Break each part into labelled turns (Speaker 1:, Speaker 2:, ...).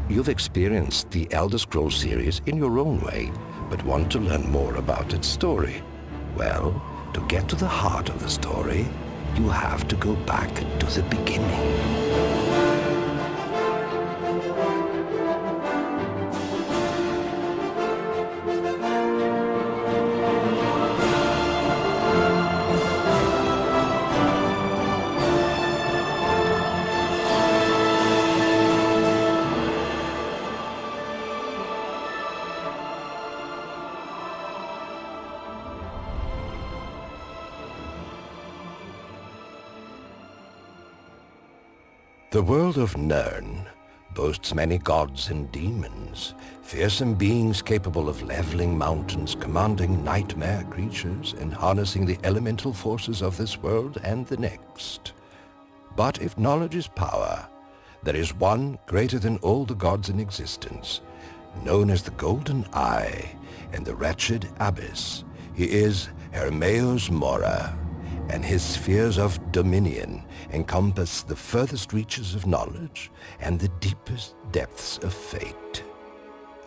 Speaker 1: You've experienced the Elder Scrolls series in your own way, but want to learn more about its story. Well, to get to the heart of the story, you have to go back to the beginning. The world of Nirn boasts many gods and demons, fearsome beings capable of leveling mountains, commanding nightmare creatures, and harnessing the elemental forces of this world and the next. But if knowledge is power, there is one greater than all the gods in existence, known as the Golden Eye and the Wretched Abyss. He is Hermaeus Mora, and his spheres of dominion encompass the furthest reaches of knowledge and the deepest depths of fate.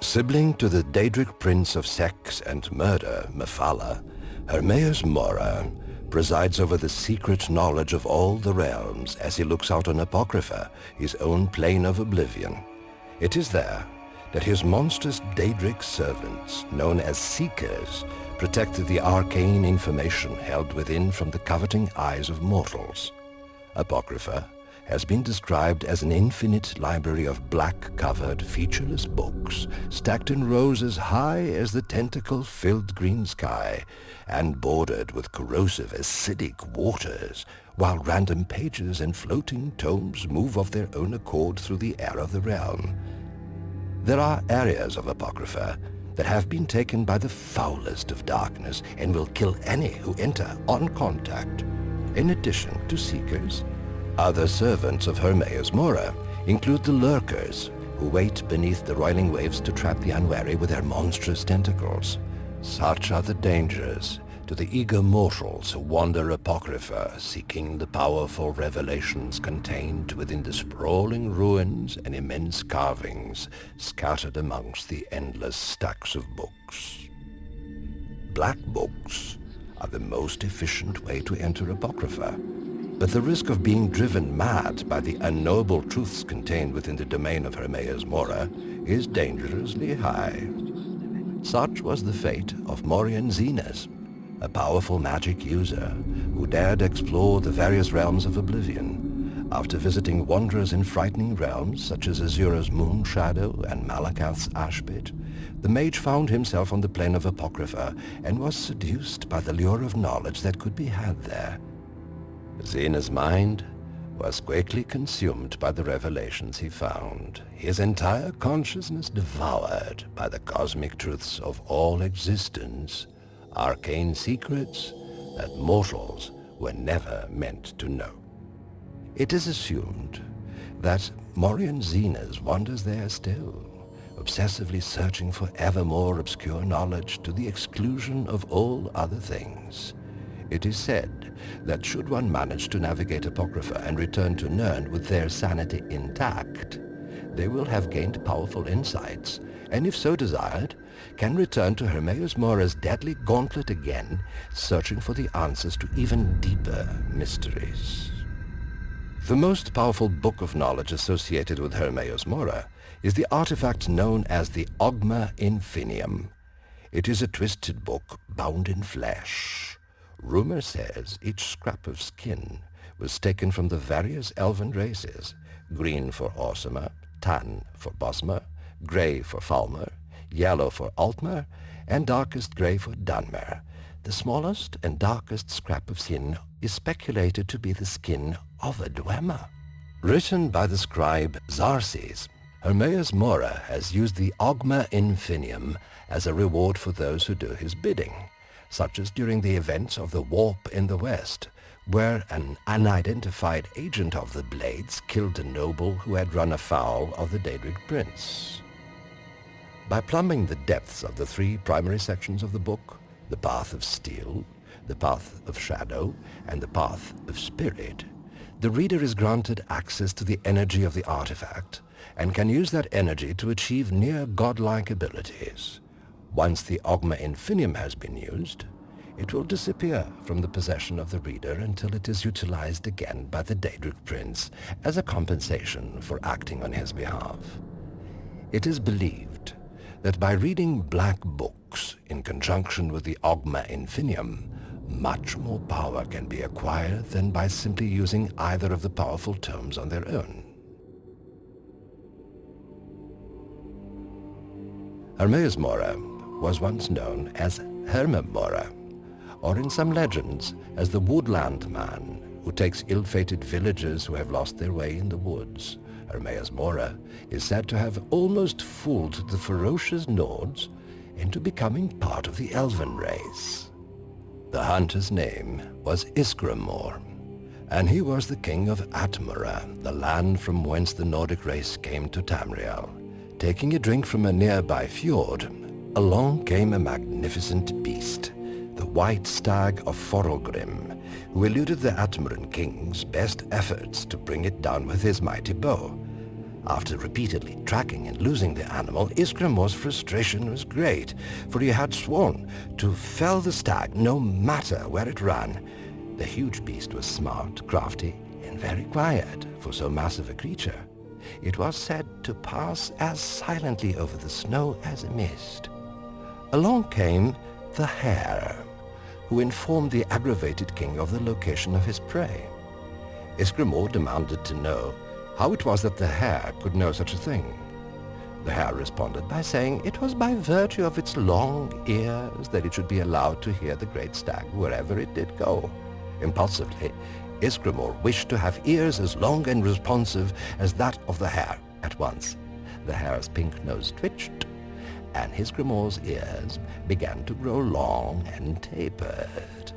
Speaker 1: Sibling to the Daedric prince of sex and murder, Mephala, Hermaeus Mora presides over the secret knowledge of all the realms as he looks out on Apocrypha, his own plane of oblivion. It is there that his monstrous Daedric servants, known as Seekers, protected the arcane information held within from the coveting eyes of mortals. Apocrypha has been described as an infinite library of black-covered, featureless books, stacked in rows as high as the tentacle-filled green sky, and bordered with corrosive, acidic waters, while random pages and floating tomes move of their own accord through the air of the realm. There are areas of Apocrypha that have been taken by the foulest of darkness and will kill any who enter on contact. In addition to Seekers, other servants of Hermaeus Mora include the Lurkers, who wait beneath the roiling waves to trap the unwary with their monstrous tentacles. Such are the dangers to the eager mortals who wander Apocrypha, seeking the powerful revelations contained within the sprawling ruins and immense carvings scattered amongst the endless stacks of books. Black books are the most efficient way to enter Apocrypha, but the risk of being driven mad by the unknowable truths contained within the domain of Hermaeus Mora is dangerously high. Such was the fate of Morian Zenas, a powerful magic user who dared explore the various realms of oblivion. After visiting wanderers in frightening realms such as Azura's Moon Shadow and Malakath's Ashpit, the mage found himself on the plane of Apocrypha and was seduced by the lure of knowledge that could be had there. Zena's mind was quickly consumed by the revelations he found, his entire consciousness devoured by the cosmic truths of all existence, arcane secrets that mortals were never meant to know. It is assumed that Morian Zenas wanders there still, obsessively searching for ever more obscure knowledge to the exclusion of all other things. It is said that should one manage to navigate Apocrypha and return to Nirn with their sanity intact, they will have gained powerful insights, and if so desired, can return to Hermaeus Mora's deadly gauntlet again, searching for the answers to even deeper mysteries. The most powerful book of knowledge associated with Hermaeus Mora is the artifact known as the Oghma Infinium. It is a twisted book bound in flesh. Rumor says each scrap of skin was taken from the various elven races, green for Orsama, tan for Bosmer, grey for Falmer, yellow for Altmer, and darkest grey for Dunmer. The smallest and darkest scrap of skin is speculated to be the skin of a Dwemer. Written by the scribe Xarxes, Hermaeus Mora has used the Oghma Infinium as a reward for those who do his bidding, such as during the events of the Warp in the West, where an unidentified agent of the Blades killed a noble who had run afoul of the Daedric prince. By plumbing the depths of the three primary sections of the book, the Path of Steel, the Path of Shadow, and the Path of Spirit, the reader is granted access to the energy of the artifact and can use that energy to achieve near godlike abilities. Once the Oghma Infinium has been used, it will disappear from the possession of the reader until it is utilized again by the Daedric prince as a compensation for acting on his behalf. It is believed that by reading black books in conjunction with the Oghma Infinium, much more power can be acquired than by simply using either of the powerful tomes on their own. Hermaeus Mora was once known as Hermaeus Mora, or in some legends as the Woodland Man, who takes ill-fated villagers who have lost their way in the woods. Hermaeus Mora is said to have almost fooled the ferocious Nords into becoming part of the elven race. The hunter's name was Ysgramor, and he was the king of Atmora, the land from whence the Nordic race came to Tamriel. Taking a drink from a nearby fjord, along came a magnificent beast, the white stag of Forelgrim, who eluded the Atmoran king's best efforts to bring it down with his mighty bow. After repeatedly tracking and losing the animal, Ysgramor's frustration was great, for he had sworn to fell the stag no matter where it ran. The huge beast was smart, crafty, and very quiet for so massive a creature. It was said to pass as silently over the snow as a mist. Along came the hare, who informed the aggravated king of the location of his prey. Ysgramor demanded to know how it was that the hare could know such a thing. The hare responded by saying it was by virtue of its long ears that it should be allowed to hear the great stag wherever it did go. Impulsively, Ysgramor wished to have ears as long and responsive as that of the hare. At once, the hare's pink nose twitched, and Ysgramor's ears began to grow long and tapered.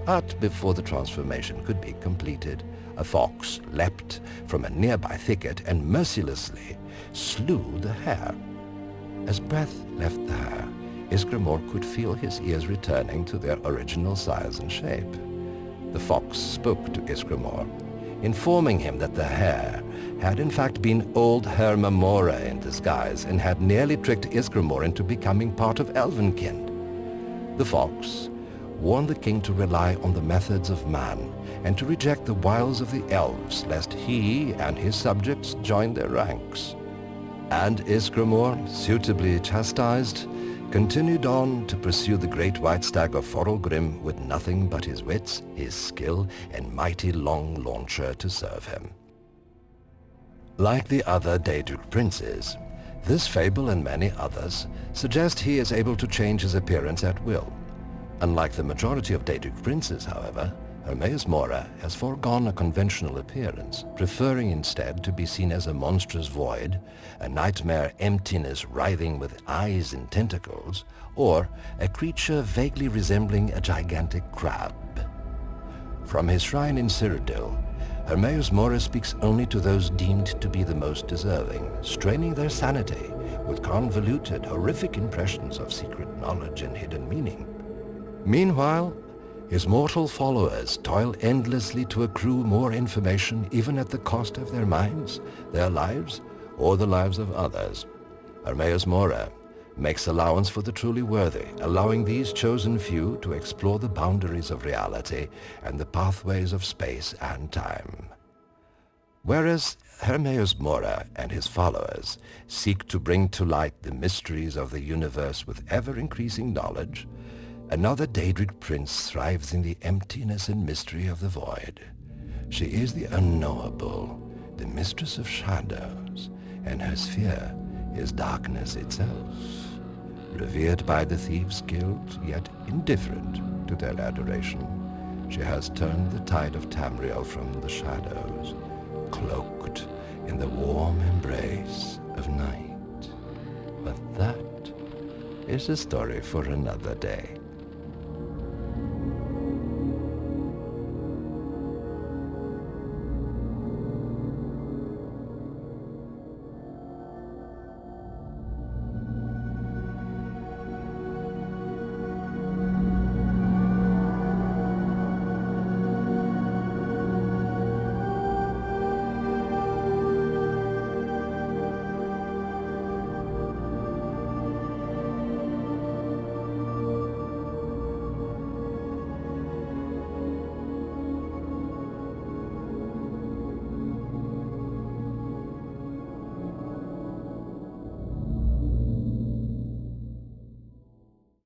Speaker 1: But before the transformation could be completed, a fox leapt from a nearby thicket and mercilessly slew the hare. As breath left the hare, Ysgramor could feel his ears returning to their original size and shape. The fox spoke to Ysgramor, informing him that the hare had in fact been old Hermaeus Mora in disguise and had nearly tricked Ysgramor into becoming part of Elvenkind. The fox warned the king to rely on the methods of man and to reject the wiles of the elves, lest he and his subjects join their ranks. And Ysgramor, suitably chastised, continued on to pursue the great white stag of Forelgrim with nothing but his wits, his skill, and mighty long launcher to serve him. Like the other Daedric princes, this fable and many others suggest he is able to change his appearance at will. Unlike the majority of Daedric princes, however, Hermaeus Mora has foregone a conventional appearance, preferring instead to be seen as a monstrous void, a nightmare emptiness writhing with eyes and tentacles, or a creature vaguely resembling a gigantic crab. From his shrine in Cyrodiil, Hermaeus Mora speaks only to those deemed to be the most deserving, straining their sanity with convoluted, horrific impressions of secret knowledge and hidden meaning. Meanwhile, his mortal followers toil endlessly to accrue more information, even at the cost of their minds, their lives, or the lives of others. Hermaeus Mora makes allowance for the truly worthy, allowing these chosen few to explore the boundaries of reality and the pathways of space and time. Whereas Hermaeus Mora and his followers seek to bring to light the mysteries of the universe with ever-increasing knowledge, another Daedric prince thrives in the emptiness and mystery of the void. She is the unknowable, the mistress of shadows, and her sphere is darkness itself. Revered by the Thieves' Guild, yet indifferent to their adoration, she has turned the tide of Tamriel from the shadows, cloaked in the warm embrace of night. But that is a story for another day.